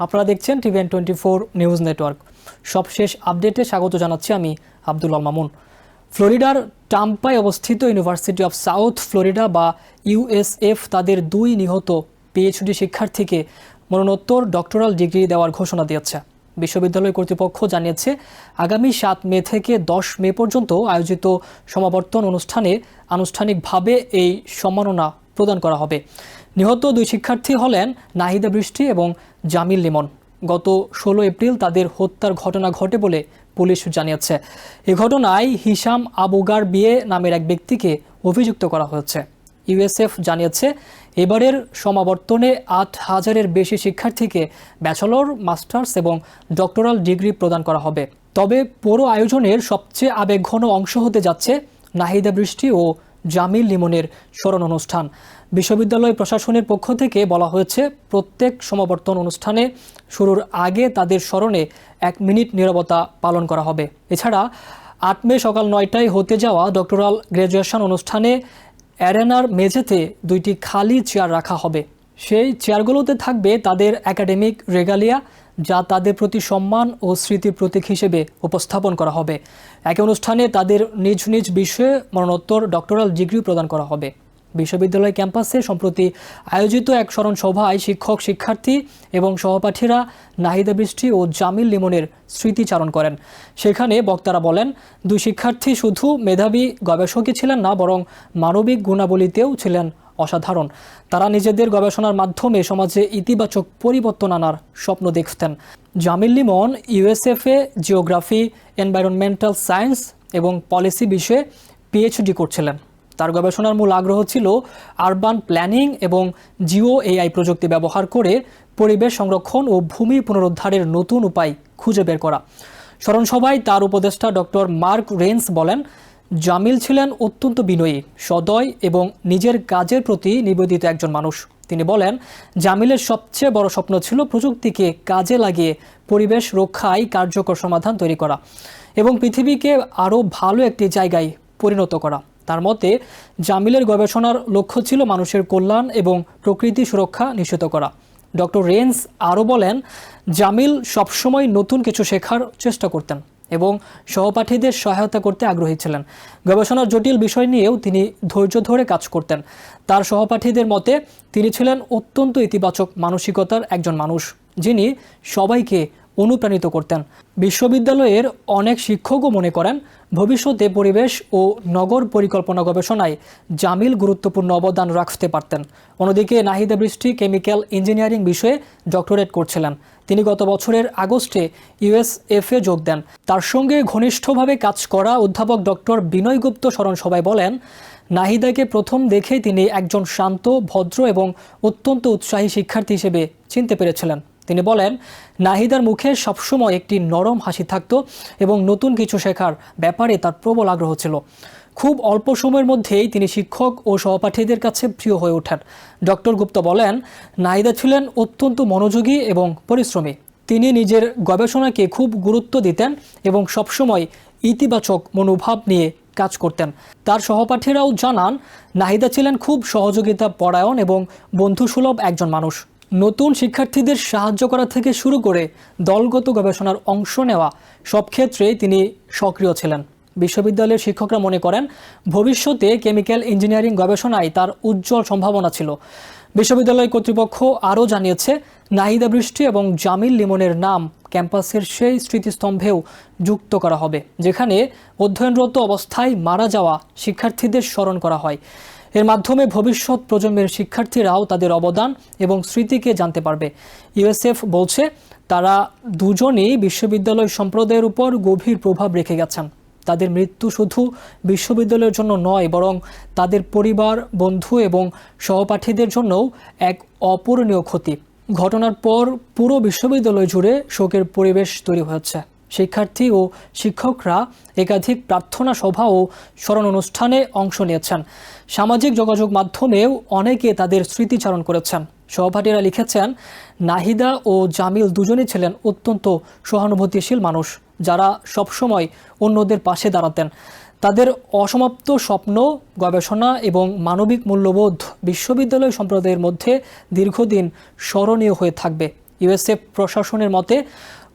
আপনারা দেখছেন TVN24 news network. সবশেষ আপডেটে স্বাগত জানাচ্ছি আমি আব্দুল আল মামুন। ফ্লোরিডার টাম্পায় অবস্থিত ইউনিভার্সিটি অফ সাউথ ফ্লোরিডা বা ইউএসএফ তাদের 2 নিহত পিএইচডি শিক্ষার্থীকে মরণোত্তর ডক্টরাল ডিগ্রি দেওয়ার ঘোষণা দিয়েছে। বিশ্ববিদ্যালয় কর্তৃপক্ষ জানিয়েছে আগামী 7 মে থেকে 10 মে পর্যন্ত আয়োজিত সমাবর্তন অনুষ্ঠানে আনুষ্ঠানিকভাবে এই সম্মাননা প্রদান করা হবে। নিহত 2 শিক্ষার্থী হলেন নাহিদা বৃষ্টি এবং জামিল লিমন। গত 16 এপ্রিল তাদের হত্যার ঘটনা ঘটে বলে পুলিশ জানিয়েছে। এই ঘটনায় হিশাম আবুগার বিয়ে নামের এক ব্যক্তিকে অভিযুক্ত করা হয়েছে। ইউএসএফ জানিয়েছে এবারের সমাবর্তনে 8,000-এর বেশি শিক্ষার্থীকে ব্যাচেলর, মাস্টার্স এবং ডক্টরাল ডিগ্রি প্রদান করা হবে। তবে পুরো আয়োজনের সবচেয়ে আবেগঘন অংশ হতে যাচ্ছে নাহিদা বৃষ্টি ও জামিল লিমনের স্মরণ অনুষ্ঠান। বিশ্ববিদ্যালয় প্রশাসনের পক্ষ থেকে বলা হয়েছে প্রত্যেক সমাবর্তন অনুষ্ঠানে শুরুর আগে তাদের স্মরণে 1 মিনিট নীরবতা পালন করা হবে। এছাড়া 8 মে সকাল 9টায় হতে যাওয়া ডক্টরাল গ্র্যাজুয়েশন অনুষ্ঠানে অ্যারেনার মেঝেতে 2টি খালি চেয়ার রাখা হবে। সেই চেয়ারগুলোতে থাকবে তাদের একাডেমিক রেগালিয়া, যা তাদের প্রতি সম্মান ও স্মৃতির প্রতীক হিসেবে উপস্থাপন করা হবে। একই অনুষ্ঠানে তাদের নিজ নিজ বিষয়ে মরণোত্তর ডক্টরাল ডিগ্রি প্রদান করা হবে। বিশ্ববিদ্যালয় ক্যাম্পাসে সম্প্রতি আয়োজিত এক স্মরণ সভায় শিক্ষক, শিক্ষার্থী এবং সহপাঠীরা নাহিদা বৃষ্টি ও জামিল লিমনের স্মৃতিচারণ করেন। সেখানে বক্তারা বলেন, 2 শিক্ষার্থী শুধু মেধাবী গবেষকই ছিলেন না, বরং মানবিক গুণাবলীতেও ছিলেন অসাধারণ। তারা নিজেদের গবেষণার মাধ্যমে সমাজে ইতিবাচক পরিবর্তন আনার স্বপ্ন দেখতেন। জামিল লিমন ইউএসএফে জিওগ্রাফি, এনভায়রনমেন্টাল সায়েন্স এবং পলিসি বিষয়ে পিএইচডি করছিলেন। তার গবেষণার মূল আগ্রহ ছিল আরবান প্ল্যানিং এবং জিও এআই প্রযুক্তি ব্যবহার করে পরিবেশ সংরক্ষণ ও ভূমি পুনরুদ্ধারের নতুন উপায় খুঁজে বের করা। স্মরণসভায় তার উপদেষ্টা ডক্টর মার্ক রেন্স বলেন, জামিল ছিলেন অত্যন্ত বিনয়ী, সদয় এবং নিজের কাজের প্রতি নিবেদিত একজন মানুষ। তিনি বলেন, জামিলের সবচেয়ে বড় স্বপ্ন ছিল প্রযুক্তিকে কাজে লাগিয়ে পরিবেশ রক্ষায় কার্যকর সমাধান তৈরি করা এবং পৃথিবীকে আরও ভালো একটি জায়গায় পরিণত করা। তার মতে জামিলের গবেষণার লক্ষ্য ছিল মানুষের কল্যাণ এবং প্রকৃতি সুরক্ষা নিশ্চিত করা। ডক্টর রেন্স আরও বলেন, জামিল সবসময় নতুন কিছু শেখার চেষ্টা করতেন এবং সহপাঠীদের সহায়তা করতে আগ্রহী ছিলেন। গবেষণার জটিল বিষয় নিয়েও তিনি ধৈর্য ধরে কাজ করতেন। তার সহপাঠীদের মতে তিনি ছিলেন অত্যন্ত ইতিবাচক মানসিকতার একজন মানুষ, যিনি সবাইকে অনুপ্রাণিত করতেন। বিশ্ববিদ্যালয়ের অনেক শিক্ষকও মনে করেন ভবিষ্যতে পরিবেশ ও নগর পরিকল্পনা গবেষণায় জামিল গুরুত্বপূর্ণ অবদান রাখতে পারতেন। অন্যদিকে নাহিদা বৃষ্টি কেমিক্যাল ইঞ্জিনিয়ারিং বিষয়ে ডক্টরেট করছিলেন। তিনি গত বছরের আগস্টে ইউএসএফে যোগ দেন। তার সঙ্গে ঘনিষ্ঠভাবে কাজ করা অধ্যাপক ডক্টর বিনয় গুপ্ত স্মরণসভায় বলেন, নাহিদাকে প্রথম দেখেই তিনি একজন শান্ত, ভদ্র এবং অত্যন্ত উৎসাহী শিক্ষার্থী হিসেবে চিনতে পেরেছিলেন। তিনি বলেন, নাহিদার মুখে সবসময় একটি নরম হাসি থাকত এবং নতুন কিছু শেখার ব্যাপারে তার প্রবল আগ্রহ ছিল। খুব অল্প সময়ের মধ্যেই তিনি শিক্ষক ও সহপাঠীদের কাছে প্রিয় হয়ে ওঠেন। ডক্টর গুপ্ত বলেন, নাহিদা ছিলেন অত্যন্ত মনোযোগী এবং পরিশ্রমী। তিনি নিজের গবেষণাকে খুব গুরুত্ব দিতেন এবং সবসময় ইতিবাচক মনোভাব নিয়ে কাজ করতেন। তার সহপাঠীরাও জানান, নাহিদা ছিলেন খুব সহযোগিতা পরায়ণ এবং বন্ধুসুলভ একজন মানুষ। নতুন শিক্ষার্থীদের সাহায্য করা থেকে শুরু করে দলগত গবেষণার অংশ নেওয়া সব ক্ষেত্রেই তিনি সক্রিয় ছিলেন। বিশ্ববিদ্যালয়ের শিক্ষকরা মনে করেন ভবিষ্যতে কেমিক্যাল ইঞ্জিনিয়ারিং গবেষণায় তার উজ্জ্বল সম্ভাবনা ছিল। বিশ্ববিদ্যালয় কর্তৃপক্ষ আরও জানিয়েছে, নাহিদা বৃষ্টি এবং জামিল লিমনের নাম ক্যাম্পাসের সেই স্মৃতিস্তম্ভেও যুক্ত করা হবে, যেখানে অধ্যয়নরত অবস্থায় মারা যাওয়া শিক্ষার্থীদের স্মরণ করা হয়। এর মাধ্যমে ভবিষ্যৎ প্রজন্মের শিক্ষার্থীরাও তাদের অবদান এবং স্মৃতিকে জানতে পারবে। ইউএসএফ বলছে, তারা দুজনেই বিশ্ববিদ্যালয় সম্প্রদায়ের উপর গভীর প্রভাব রেখে গেছেন। তাদের মৃত্যু শুধু বিশ্ববিদ্যালয়ের জন্য নয়, বরং তাদের পরিবার, বন্ধু এবং সহপাঠীদের জন্যও এক অপূরণীয় ক্ষতি। ঘটনার পর পুরো বিশ্ববিদ্যালয় জুড়ে শোকের পরিবেশ তৈরি হয়েছে। শিক্ষার্থী ও শিক্ষকরা একাধিক প্রার্থনা সভা ও স্মরণ অনুষ্ঠানে অংশ নিয়েছেন। সামাজিক যোগাযোগ মাধ্যমেও অনেকে তাদের স্মৃতিচারণ করেছেন। সহপাঠীরা লিখেছেন, নাহিদা ও জামিল দুজনেই ছিলেন অত্যন্ত সহানুভূতিশীল মানুষ, যারা সবসময় অন্যদের পাশে দাঁড়াতেন। তাদের অসমাপ্ত স্বপ্ন, গবেষণা এবং মানবিক মূল্যবোধ বিশ্ববিদ্যালয় সম্প্রদায়ের মধ্যে দীর্ঘদিন স্মরণীয় হয়ে থাকবে। ইউএসএফ প্রশাসনের মতে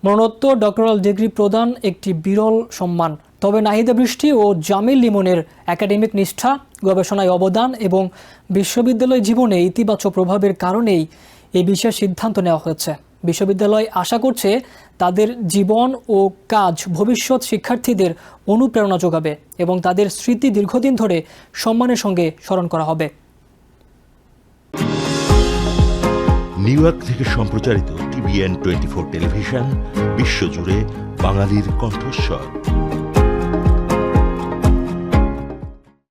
মরণোত্তর ডক্টরাল ডিগ্রি প্রদান একটি বিরল সম্মান। তবে নাহিদা বৃষ্টি ও জামিল লিমনের একাডেমিক নিষ্ঠা, গবেষণায় অবদান এবং বিশ্ববিদ্যালয় জীবনে ইতিবাচক প্রভাবের কারণেই এই বিশেষ সিদ্ধান্ত নেওয়া হয়েছে। বিশ্ববিদ্যালয় আশা করছে তাদের জীবন ও কাজ ভবিষ্যৎ শিক্ষার্থীদের অনুপ্রেরণা যোগাবে এবং তাদের স্মৃতি দীর্ঘদিন ধরে সম্মানের সঙ্গে স্মরণ করা হবে। নিউ ইয়র্ক থেকে সম্প্রচারিত TVN 24 টেলিভিশন বিশ্বজুড়ে বাঙালির কণ্ঠস্বর।